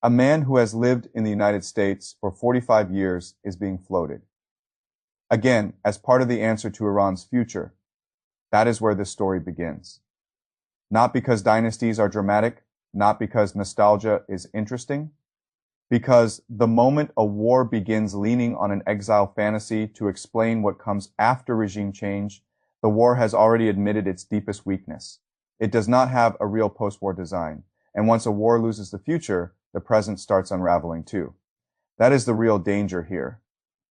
A man who has lived in the United States for 45 years is being floated. Again, as part of the answer to Iran's future, that is where this story begins. Not because dynasties are dramatic, not because nostalgia is interesting, because the moment a war begins leaning on an exile fantasy to explain what comes after regime change, the war has already admitted its deepest weakness. It does not have a real post-war design, and once a war loses the future, the present starts unraveling too. That is the real danger here,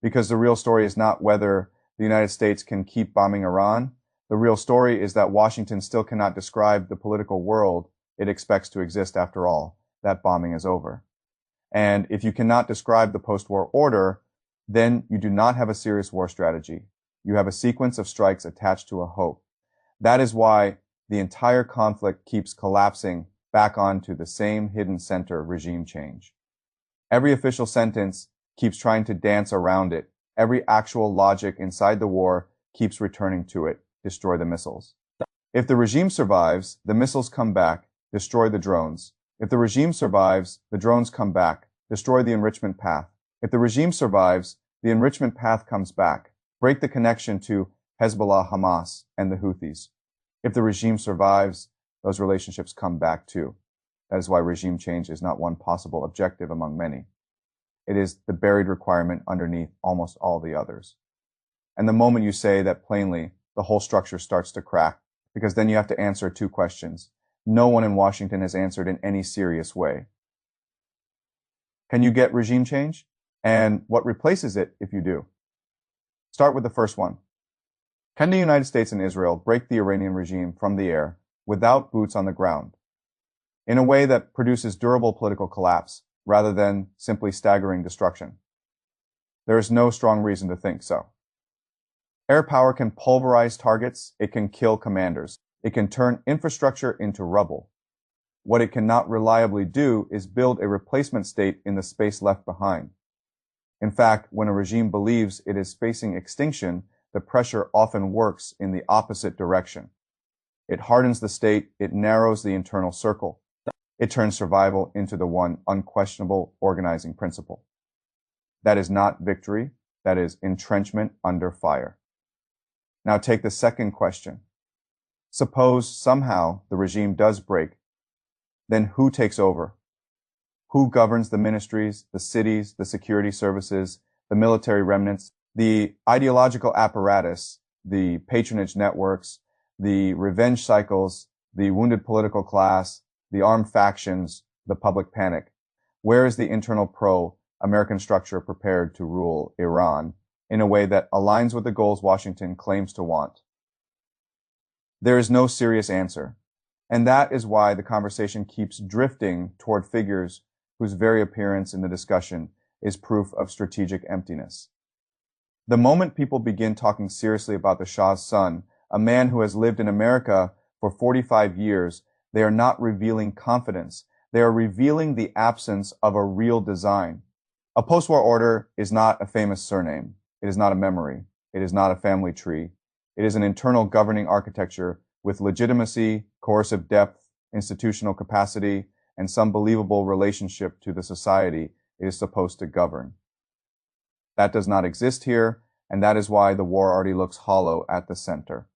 because the real story is not whether the United States can keep bombing Iran. The real story is that Washington still cannot describe the political world it expects to exist after all. That bombing is over. And if you cannot describe the post-war order, then you do not have a serious war strategy. You have a sequence of strikes attached to a hope. That is why the entire conflict keeps collapsing back onto the same hidden center, regime change. Every official sentence keeps trying to dance around it. Every actual logic inside the war keeps returning to it. Destroy the missiles. If the regime survives, the missiles come back, destroy the drones. If the regime survives, the drones come back, destroy the enrichment path. If the regime survives, the enrichment path comes back, break the connection to Hezbollah, Hamas, and the Houthis. If the regime survives, those relationships come back too. That is why regime change is not one possible objective among many. It is the buried requirement underneath almost all the others. And the moment you say that plainly, the whole structure starts to crack, because then you have to answer two questions. No one in Washington has answered in any serious way. Can you get regime change? And what replaces it if you do? Start with the first one. Can the United States and Israel break the Iranian regime from the air without boots on the ground, in a way that produces durable political collapse rather than simply staggering destruction? There is no strong reason to think so. Air power can pulverize targets, it can kill commanders, it can turn infrastructure into rubble. What it cannot reliably do is build a replacement state in the space left behind. In fact, when a regime believes it is facing extinction, the pressure often works in the opposite direction. It hardens the state, it narrows the internal circle. It turns survival into the one unquestionable organizing principle. That is not victory, that is entrenchment under fire. Now take the second question. Suppose somehow the regime does break. Then who takes over? Who governs the ministries, the cities, the security services, the military remnants, the ideological apparatus, the patronage networks, the revenge cycles, the wounded political class, the armed factions, the public panic? Where is the internal pro-American structure prepared to rule Iran in a way that aligns with the goals Washington claims to want? There is no serious answer. And that is why the conversation keeps drifting toward figures whose very appearance in the discussion is proof of strategic emptiness. The moment people begin talking seriously about the Shah's son, a man who has lived in America for 45 years, they are not revealing confidence. They are revealing the absence of a real design. A post-war order is not a famous surname. It is not a memory. It is not a family tree. It is an internal governing architecture with legitimacy, coercive depth, institutional capacity, and some believable relationship to the society it is supposed to govern. That does not exist here, and that is why the war already looks hollow at the center.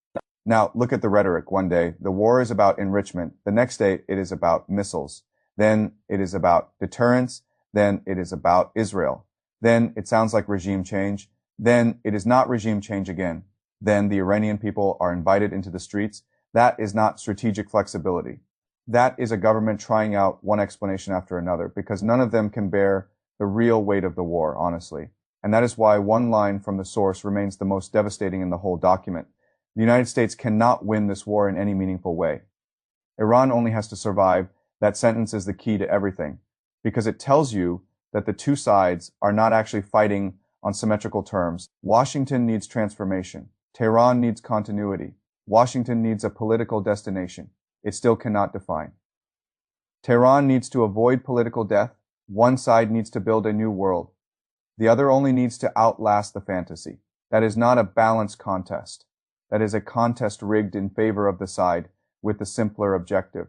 Now, look at the rhetoric. One day, the war is about enrichment. The next day, it is about missiles. Then it is about deterrence. Then it is about Israel. Then it sounds like regime change. Then it is not regime change again. Then the Iranian people are invited into the streets. That is not strategic flexibility. That is a government trying out one explanation after another, because none of them can bear the real weight of the war, honestly. And that is why one line from the source remains the most devastating in the whole document. The United States cannot win this war in any meaningful way. Iran only has to survive. That sentence is the key to everything, because it tells you that the two sides are not actually fighting on symmetrical terms. Washington needs transformation. Tehran needs continuity. Washington needs a political destination. It still cannot define. Tehran needs to avoid political death. One side needs to build a new world. The other only needs to outlast the fantasy. That is not a balanced contest. That is a contest rigged in favor of the side with the simpler objective.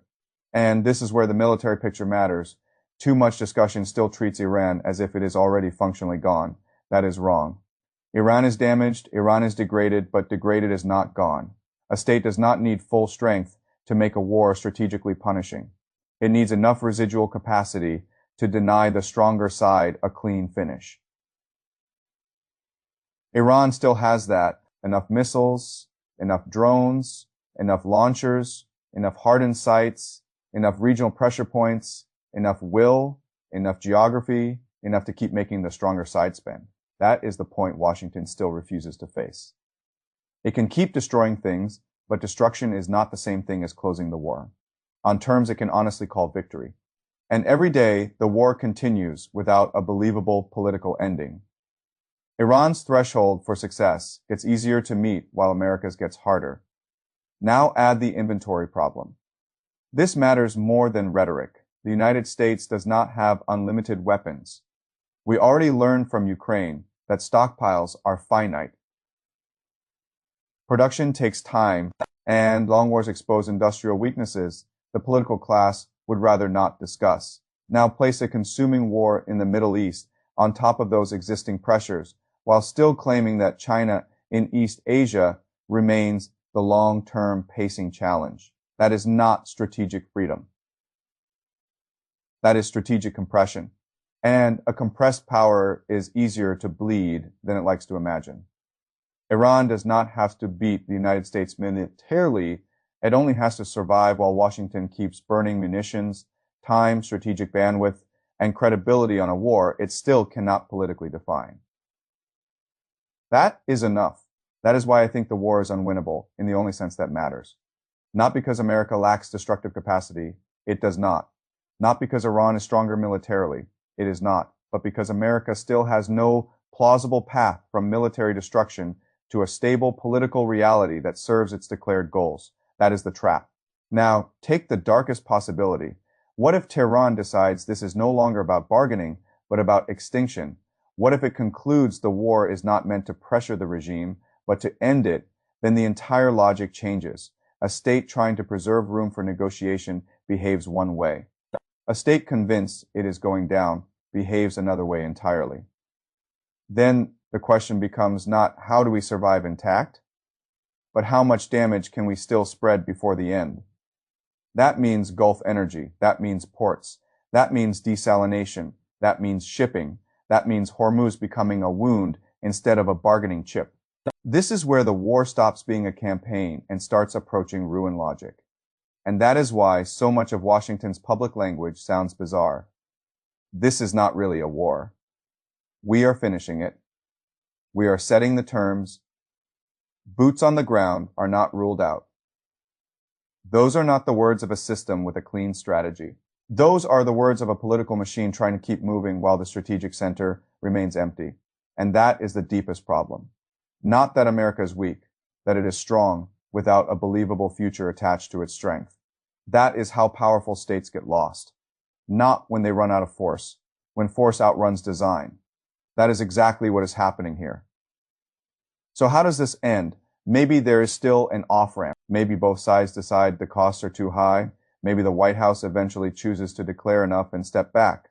And this is where the military picture matters, Too much discussion still treats Iran as if it is already functionally gone. That is wrong. Iran is damaged, Iran is degraded, but degraded is not gone. A state does not need full strength to make a war strategically punishing. It needs enough residual capacity to deny the stronger side a clean finish. Iran still has that. Enough missiles, enough drones, enough launchers, enough hardened sites, enough regional pressure points, enough will, enough geography, enough to keep making the stronger side spend. That is the point Washington still refuses to face. It can keep destroying things, but destruction is not the same thing as closing the war. On terms it can honestly call victory. And every day, the war continues without a believable political ending. Iran's threshold for success gets easier to meet while America's gets harder. Now add the inventory problem. This matters more than rhetoric. The United States does not have unlimited weapons. We already learned from Ukraine that stockpiles are finite. Production takes time, and long wars expose industrial weaknesses the political class would rather not discuss. Now place a consuming war in the Middle East on top of those existing pressures, while still claiming that China in East Asia remains the long-term pacing challenge. That is not strategic freedom. That is strategic compression. And a compressed power is easier to bleed than it likes to imagine. Iran does not have to beat the United States militarily. It only has to survive while Washington keeps burning munitions, time, strategic bandwidth, and credibility on a war it still cannot politically define. That is enough. That is why I think the war is unwinnable in the only sense that matters. Not because America lacks destructive capacity. It does not. Not because Iran is stronger militarily. It is not. But because America still has no plausible path from military destruction to a stable political reality that serves its declared goals. That is the trap. Now, take the darkest possibility. What if Tehran decides this is no longer about bargaining, but about extinction? What if it concludes the war is not meant to pressure the regime, but to end it? Then the entire logic changes. A state trying to preserve room for negotiation behaves one way. A state convinced it is going down behaves another way entirely. Then the question becomes not how do we survive intact, but how much damage can we still spread before the end? That means Gulf energy. That means ports. That means desalination. That means shipping. That means Hormuz becoming a wound instead of a bargaining chip. This is where the war stops being a campaign and starts approaching ruin logic. And that is why so much of Washington's public language sounds bizarre. This is not really a war. We are finishing it. We are setting the terms. Boots on the ground are not ruled out. Those are not the words of a system with a clean strategy. Those are the words of a political machine trying to keep moving while the strategic center remains empty. And that is the deepest problem. Not that America is weak, that it is strong without a believable future attached to its strength. That is how powerful states get lost. Not when they run out of force, when force outruns design. That is exactly what is happening here. So how does this end? Maybe there is still an off-ramp. Maybe both sides decide the costs are too high. Maybe the White House eventually chooses to declare enough and step back.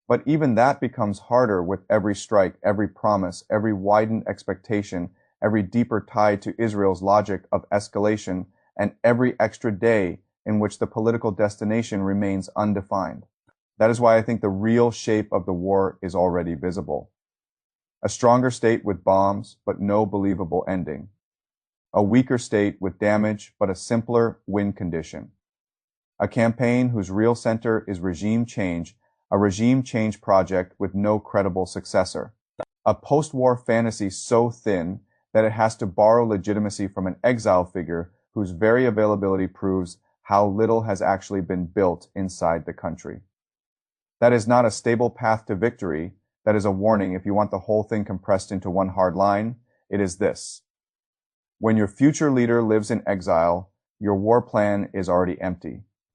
But even that becomes harder with every strike, every promise, every widened expectation, every deeper tie to Israel's logic of escalation, and every extra day in which the political destination remains undefined. That is why I think the real shape of the war is already visible. A stronger state with bombs, but no believable ending. A weaker state with damage, but a simpler win condition. A campaign whose real center is regime change, a regime change project with no credible successor. A post-war fantasy so thin that it has to borrow legitimacy from an exile figure whose very availability proves how little has actually been built inside the country. That is not a stable path to victory. That is a warning if you want the whole thing compressed into one hard line. It is this. When your future leader lives in exile, your war plan is already empty.